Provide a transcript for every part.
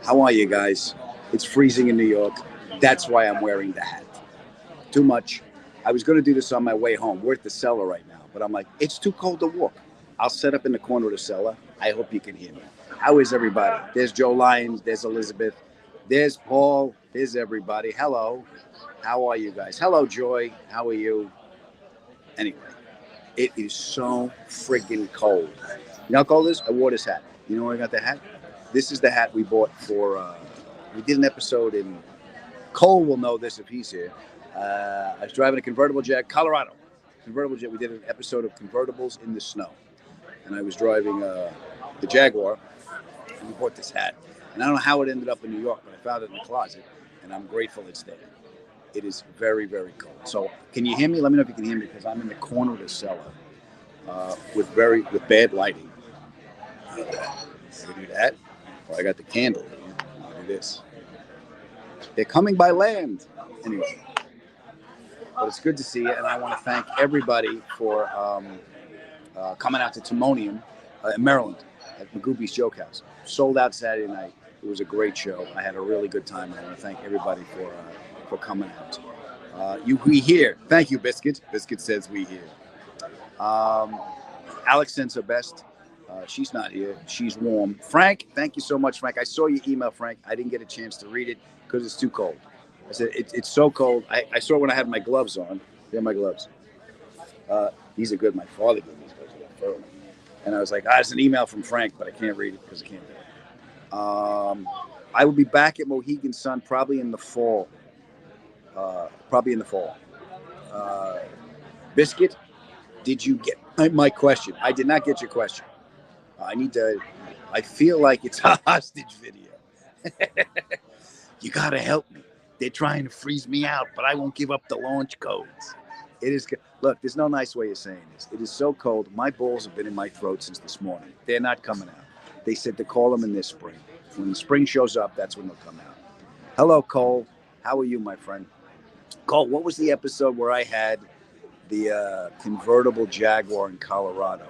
How are you guys? It's freezing in New York. That's why I'm wearing the hat. Too much. I was going to do this on my way home. We're at the cellar right now, but I'm like, it's too cold to walk. I'll set up in the corner of the cellar. I hope you can hear me. How is everybody? There's Joe Lyons. There's Elizabeth. There's Paul. There's everybody. Hello. How are you guys? Hello, Joy. How are you? Anyway, it is so freaking cold. You know how cold it is? I wore this hat. You know where I got the hat? This is the hat we bought for. We did an episode in. Cole will know this if he's here. I was driving a convertible Jag, Colorado. Convertible jet. We did an episode of convertibles in the snow, and I was driving the Jaguar, and we bought this hat. And I don't know how it ended up in New York, but I found it in the closet, and I'm grateful it's there. It is very, very cold. So, can you hear me? Let me know if you can hear me, because I'm in the corner of the cellar with bad lighting. Look at that. I can do that. Oh, I got the candle. Look at this. They're coming by land. Anyway, but it's good to see you, and I want to thank everybody for coming out to Timonium in Maryland at Magooby's Joke House. Sold out Saturday night. It was a great show. I had a really good time, and I want to thank everybody for coming out. We here. Thank you, Biscuit. Biscuit says we here. Alex sends her best. She's not here. She's warm. Frank, thank you so much, Frank. I saw your email, Frank. I didn't get a chance to read it because it's too cold. I said, it's so cold. I saw it when I had my gloves on. Here are my gloves. These are good. My father gave these gloves. And I was like, it's an email from Frank, but I can't read it because I can't read it. I will be back at Mohegan Sun probably in the fall. Biscuit, did you get my question? I did not get your question. I feel like it's a hostage video. You got to help me. They're trying to freeze me out, but I won't give up the launch codes. It is. Look, there's no nice way of saying this. It is so cold. My balls have been in my throat since this morning. They're not coming out. They said to call them in this spring. When the spring shows up, that's when they'll come out. Hello, Cole. How are you, my friend? Cole, what was the episode where I had the convertible Jaguar in Colorado?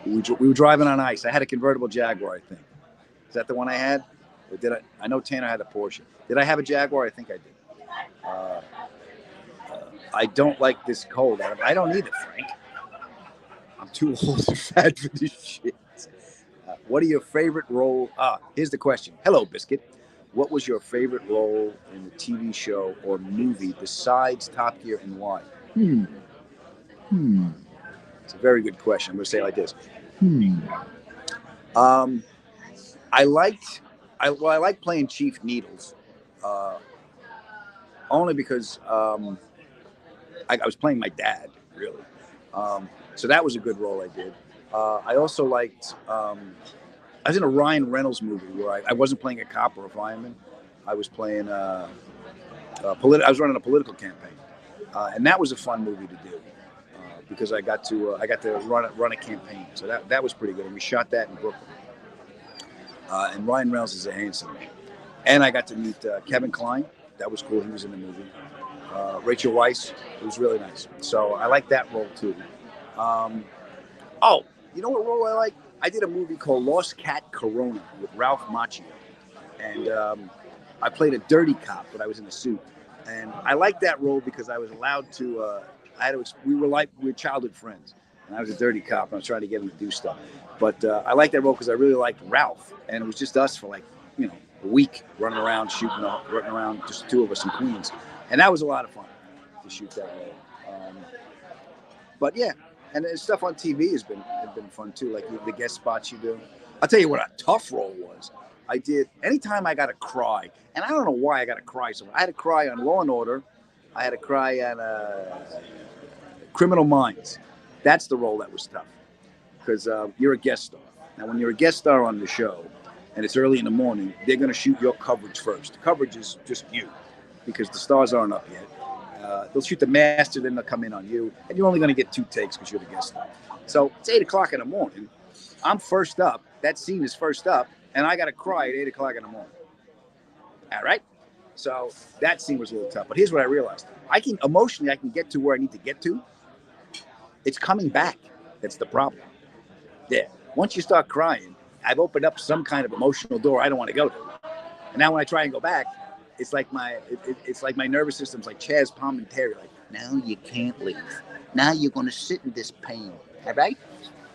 We were driving on ice. I had a convertible Jaguar, I think. Is that the one I had? Or did I? I know Tanner had a Porsche. Did I have a Jaguar? I think I did. I don't like this cold. I don't either, Frank. I'm too old and fat for this shit. What are your favorite roles? Here's the question. Hello, Biscuit. What was your favorite role in the TV show or movie besides Top Gear, and why? It's a very good question. I'm going to say it like this. I liked playing Chief Needles, only because I was playing my dad, really. So that was a good role I did. I also liked. I was in a Ryan Reynolds movie where I wasn't playing a cop or a fireman. I was playing. I was running a political campaign, and that was a fun movie to do. Because I got to run a campaign, so that was pretty good. And we shot that in Brooklyn. And Ryan Reynolds is a handsome man. And I got to meet Kevin Kline. That was cool. He was in the movie. Rachel Weisz. It was really nice. So I like that role too. You know what role I like? I did a movie called Lost Cat Corona with Ralph Macchio, and I played a dirty cop, but I was in a suit. And I liked that role because I was allowed to. We were childhood friends, and I was a dirty cop, and I was trying to get him to do stuff. But I liked that role because I really liked Ralph, and it was just us for a week running around just the two of us in Queens, and that was a lot of fun to shoot that role. But yeah, and stuff on TV has been fun too, like the guest spots you do. I'll tell you what a tough role was. I did anytime I got to cry, and I don't know why I got to cry. So I had to cry on Law and Order. I had to cry on Criminal Minds. That's the role that was tough because you're a guest star. Now, when you're a guest star on the show and it's early in the morning, they're going to shoot your coverage first. The coverage is just you because the stars aren't up yet. They'll shoot the master, then they'll come in on you, and you're only going to get 2 takes because you're the guest star. So it's 8 o'clock in the morning. I'm first up. That scene is first up, and I got to cry at 8 o'clock in the morning. All right? So that scene was a little tough. But here's what I realized. I can get to where I need to get to. It's coming back. That's the problem. Yeah. Once you start crying, I've opened up some kind of emotional door I don't want to go to. And now when I try and go back, it's like it's like my nervous system's like Chaz Palminteri. Like, now you can't leave. Now you're going to sit in this pain. All right?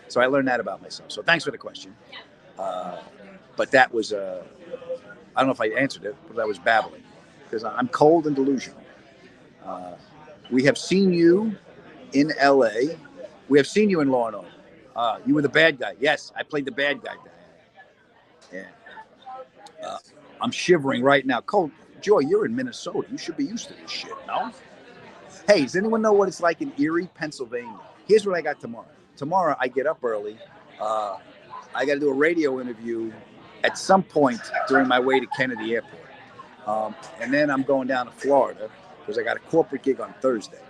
So I learned that about myself. So thanks for the question. But that was, I don't know if I answered it, but I was babbling. Because I'm cold and delusional. We have seen you in L.A. We have seen you in Law & Order. You were the bad guy. Yes, I played the bad guy. Yeah. I'm shivering right now. Cold. Joy, you're in Minnesota. You should be used to this shit, no? Hey, does anyone know what it's like in Erie, Pennsylvania? Here's what I got tomorrow. Tomorrow, I get up early. I got to do a radio interview at some point during my way to Kennedy Airport. And then I'm going down to Florida because I got a corporate gig on Thursday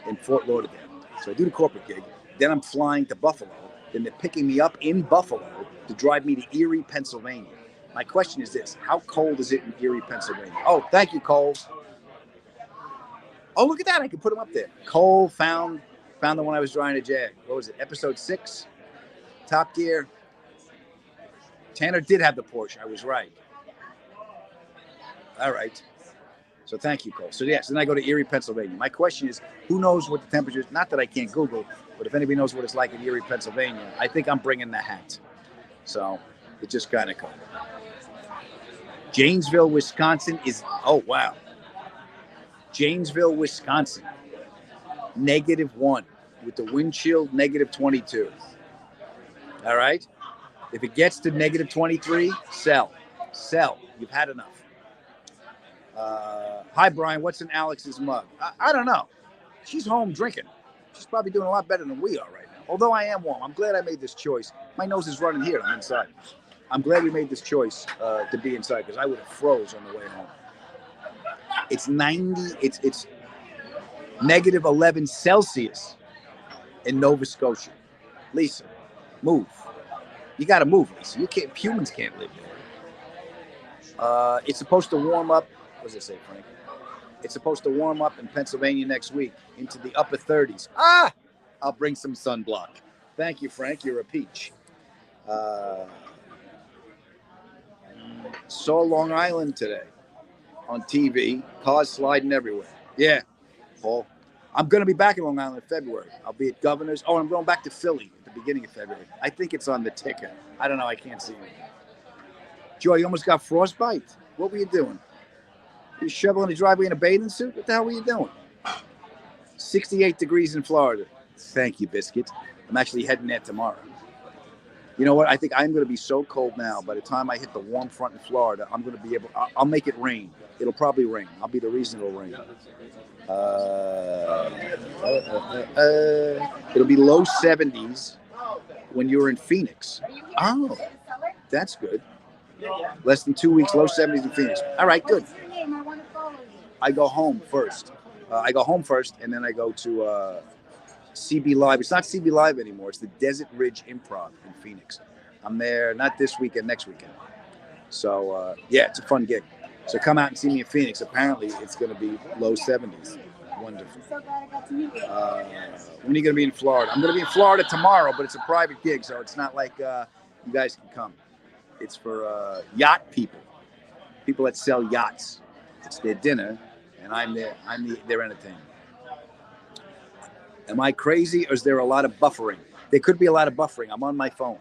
in Fort Lauderdale. So I do the corporate gig. Then I'm flying to Buffalo. Then they're picking me up in Buffalo to drive me to Erie, Pennsylvania. My question is this. How cold is it in Erie, Pennsylvania? Oh, thank you, Cole. Oh, look at that. I can put him up there. Cole found the one I was driving to Jag. What was it? Episode 6? Top Gear. Tanner did have the Porsche. I was right. All right. So thank you, Cole. So yes, then I go to Erie, Pennsylvania. My question is, who knows what the temperature is? Not that I can't Google, but if anybody knows what it's like in Erie, Pennsylvania, I think I'm bringing the hat. So it's just kind of cold. Janesville, Wisconsin is, oh, wow. Janesville, Wisconsin, -1 with the wind chill, -22. All right? If it gets to -23, sell. Sell. You've had enough. Hi, Brian. What's in Alex's mug? I don't know. She's home drinking. She's probably doing a lot better than we are right now. Although I am warm. I'm glad I made this choice. My nose is running here. I'm inside. I'm glad we made this choice to be inside because I would have froze on the way home. It's 90. It's -11 Celsius in Nova Scotia. Lisa, move. You got to move, Lisa. You can't. Humans can't live there. It's supposed to warm up. What does it say, Frank? It's supposed to warm up in Pennsylvania next week into the upper 30s. I'll bring some sunblock. Thank you, Frank. You're a peach. Saw Long Island today on TV. Cars sliding everywhere. Yeah, Paul. I'm going to be back in Long Island in February. I'll be at Governor's. Oh, I'm going back to Philly at the beginning of February. I think it's on the ticket. I don't know. I can't see it. Joy, you almost got frostbite. What were you doing? You shoveling the driveway in a bathing suit? What the hell were you doing? 68 degrees in Florida. Thank you, Biscuit. I'm actually heading there tomorrow. You know what? I think I'm going to be so cold now. By the time I hit the warm front in Florida, I'm going to be able. I'll make it rain. It'll probably rain. I'll be the reason it'll rain. It'll be low 70s when you're in Phoenix. Oh, that's good. Less than 2 weeks, low 70s in Phoenix. All right, good. I go home first. And then I go to CB Live. It's not CB Live anymore. It's the Desert Ridge Improv in Phoenix. I'm there not this weekend, next weekend. So, yeah, it's a fun gig. So come out and see me in Phoenix. Apparently, it's going to be low 70s. Wonderful. So glad I got to meet you. When are you going to be in Florida? I'm going to be in Florida tomorrow, but it's a private gig, so it's not like you guys can come. It's for yacht people that sell yachts. It's their dinner, and I'm their entertainment. Am I crazy, or is there a lot of buffering? There could be a lot of buffering. I'm on my phone,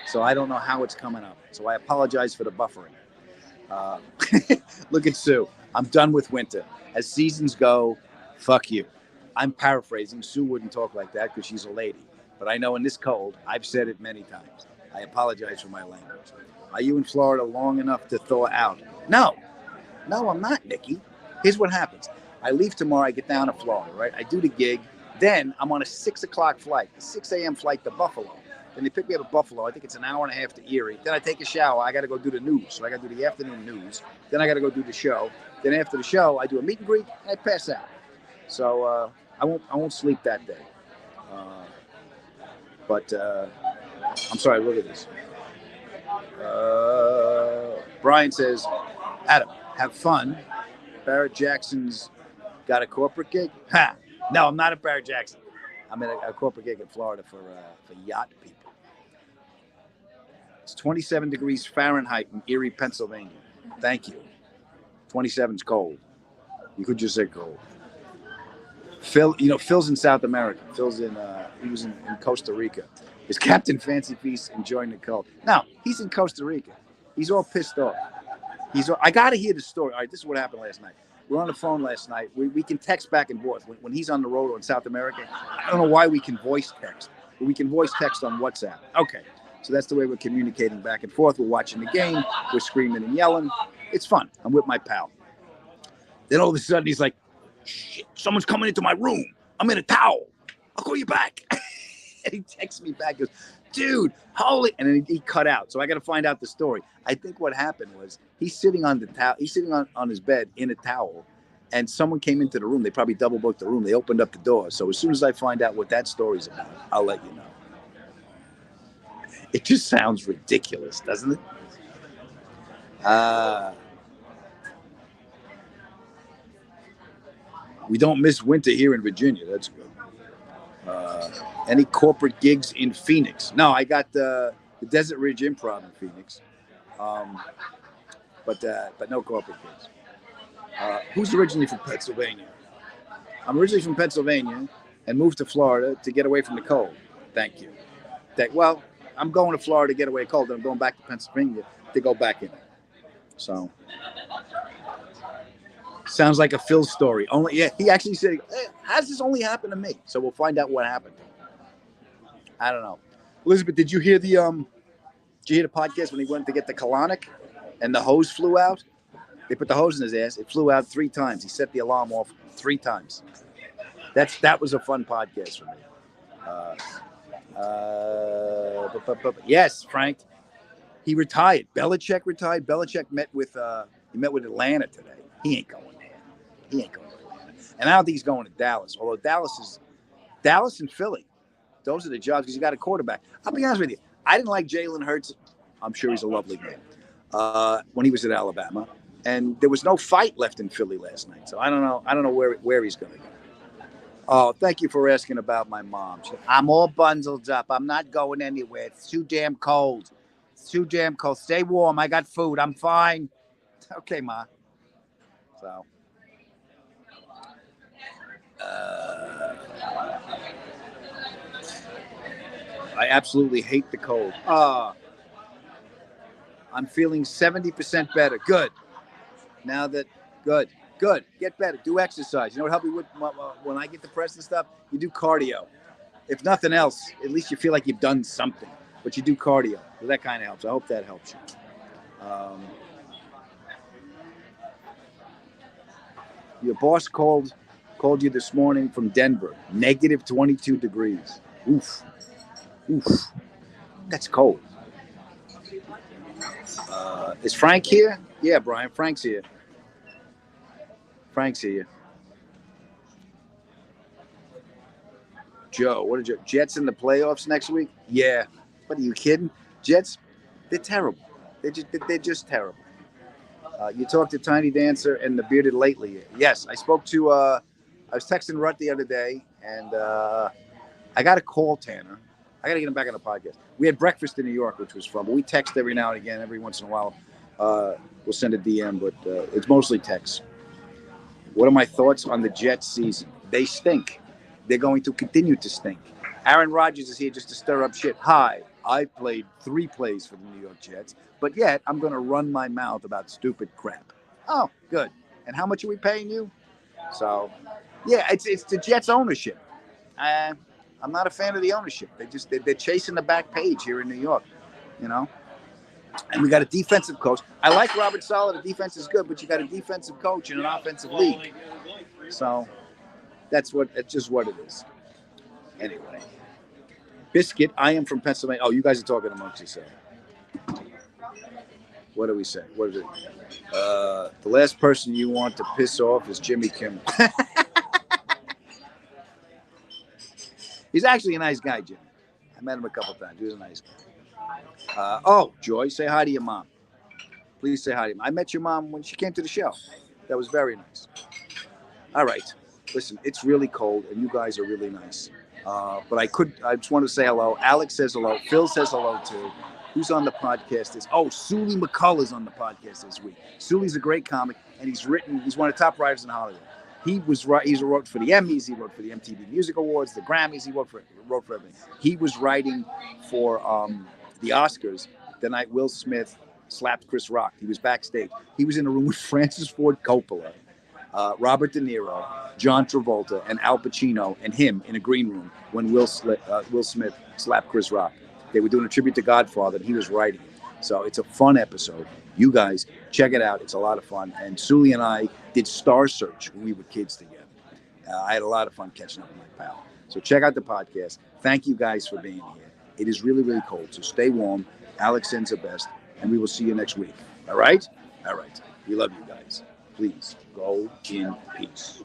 so I don't know how it's coming up. So I apologize for the buffering. Look at Sue. I'm done with winter. As seasons go, fuck you. I'm paraphrasing. Sue wouldn't talk like that because she's a lady. But I know in this cold, I've said it many times. I apologize for my language. Are you in Florida long enough to thaw out? No, I'm not, Nikki. Here's what happens. I leave tomorrow. I get down to Florida, right? I do the gig. Then I'm on a 6 o'clock flight, a 6 a.m. flight to Buffalo. Then they pick me up at Buffalo. I think it's an hour and a half to Erie. Then I take a shower. I got to go do the news. So I got to do the afternoon news. Then I got to go do the show. Then after the show, I do a meet and greet, and I pass out. So I won't sleep that day. But I'm sorry, look at this. Brian says, Adam, have fun. Barrett Jackson's got a corporate gig? Ha! No, I'm not at Barrett Jackson. I'm at a corporate gig in Florida for yacht people. It's 27 degrees Fahrenheit in Erie, Pennsylvania. Thank you. 27's cold. You could just say cold. Phil, Phil's in South America. He was in Costa Rica. Is Captain Fancy Feast enjoying the cold? No, he's in Costa Rica. He's all pissed off. I got to hear the story. All right, this is what happened last night. We were on the phone last night. We can text back and forth. When he's on the road or in South America, I don't know why we can voice text. But we can voice text on WhatsApp. Okay, so that's the way we're communicating back and forth. We're watching the game. We're screaming and yelling. It's fun. I'm with my pal. Then all of a sudden, he's like, shit, someone's coming into my room. I'm in a towel. I'll call you back. And he texts me back, goes, dude, holy, and then he cut out. So I got to find out the story. I think what happened was he's sitting on the towel. He's sitting on his bed in a towel, and someone came into the room. They probably double booked the room. They opened up the door. So as soon as I find out what that story's about, I'll let you know. It just sounds ridiculous, doesn't it? We don't miss winter here in Virginia. That's good. Any corporate gigs in Phoenix? No, I got the Desert Ridge Improv in Phoenix, but no corporate gigs. Who's originally from Pennsylvania? I'm originally from Pennsylvania and moved to Florida to get away from the cold. Thank you. Well, I'm going to Florida to get away cold, and I'm going back to Pennsylvania to go back in. So, sounds like a Phil story. He actually said, hey, how's this only happen to me? So we'll find out what happened. I don't know. Elizabeth, did you hear the podcast when he went to get the colonic and the hose flew out? They put the hose in his ass. It flew out 3 times. He set the alarm off 3 times. That was a fun podcast for me. Yes, Frank. He retired. Belichick retired. Belichick met with Atlanta today. He ain't going there. He ain't going to Atlanta. And I don't think he's going to Dallas. Although Dallas and Philly, those are the jobs because you got a quarterback. I'll be honest with you. I didn't like Jalen Hurts. I'm sure he's a lovely man. When he was at Alabama, and there was no fight left in Philly last night. So I don't know where he's going to go. Oh, thank you for asking about my mom. I'm all bundled up. I'm not going anywhere. It's too damn cold. Stay warm. I got food. I'm fine. Okay, Ma. So, I absolutely hate the cold. I'm feeling 70% better. Good. Good. Get better. Do exercise. You know what helped me with when I get depressed and stuff? You do cardio. If nothing else, at least you feel like you've done something. But you do cardio. So that kind of helps. I hope that helps you. Your boss called you this morning from Denver. Negative 22 degrees. Oof. That's cold. Is Frank here? Yeah, Brian. Frank's here. Joe, what did you? Jets in the playoffs next week? Yeah. What are you kidding? Jets, they're terrible. They're just terrible. You talked to Tiny Dancer and the Bearded lately. Yes, I spoke to. I was texting Rutt the other day, and I got to call Tanner. I got to get him back on the podcast. We had breakfast in New York, which was fun. But we text every now and again. Every once in a while, we'll send a DM, but it's mostly text. What are my thoughts on the Jets season? They stink. They're going to continue to stink. Aaron Rodgers is here just to stir up shit. Hi, I played 3 plays for the New York Jets, but yet I'm going to run my mouth about stupid crap. Oh, good. And how much are we paying you? So, yeah, it's the Jets ownership. I'm not a fan of the ownership. They're chasing the back page here in New York, you know. And we got a defensive coach. I like Robert Saleh. The defense is good, but you got a defensive coach in an offensive league. So that's just what it is. Anyway, Biscuit, I am from Pennsylvania. Oh, you guys are talking amongst yourselves. What do we say? What is it? The last person you want to piss off is Jimmy Kimmel. He's actually a nice guy, Jimmy. I met him a couple times. He was a nice guy. Joy, say hi to your mom. Please say hi to him. I met your mom when she came to the show. That was very nice. All right. Listen, it's really cold, and you guys are really nice. But I just want to say hello. Alex says hello. Phil says hello, too. Who's on the podcast this? Oh, Sully McCullough's on the podcast this week. Sully's a great comic, and he's one of the top writers in Hollywood. He's wrote for the Emmys, he wrote for the MTV Music Awards, the Grammys, he wrote for everything. He was writing for the Oscars the night Will Smith slapped Chris Rock. He was backstage. He was in a room with Francis Ford Coppola, Robert De Niro, John Travolta, and Al Pacino, and him in a green room when Will Smith slapped Chris Rock. They were doing a tribute to Godfather, and he was writing it. So it's a fun episode. You guys, check it out. It's a lot of fun. And Sully and I did Star Search when we were kids together. I had a lot of fun catching up with my pal. So check out the podcast. Thank you guys for being here. It is really, really cold, so stay warm. Alex sends her best, and we will see you next week. All right? All right. We love you guys. Please go in peace.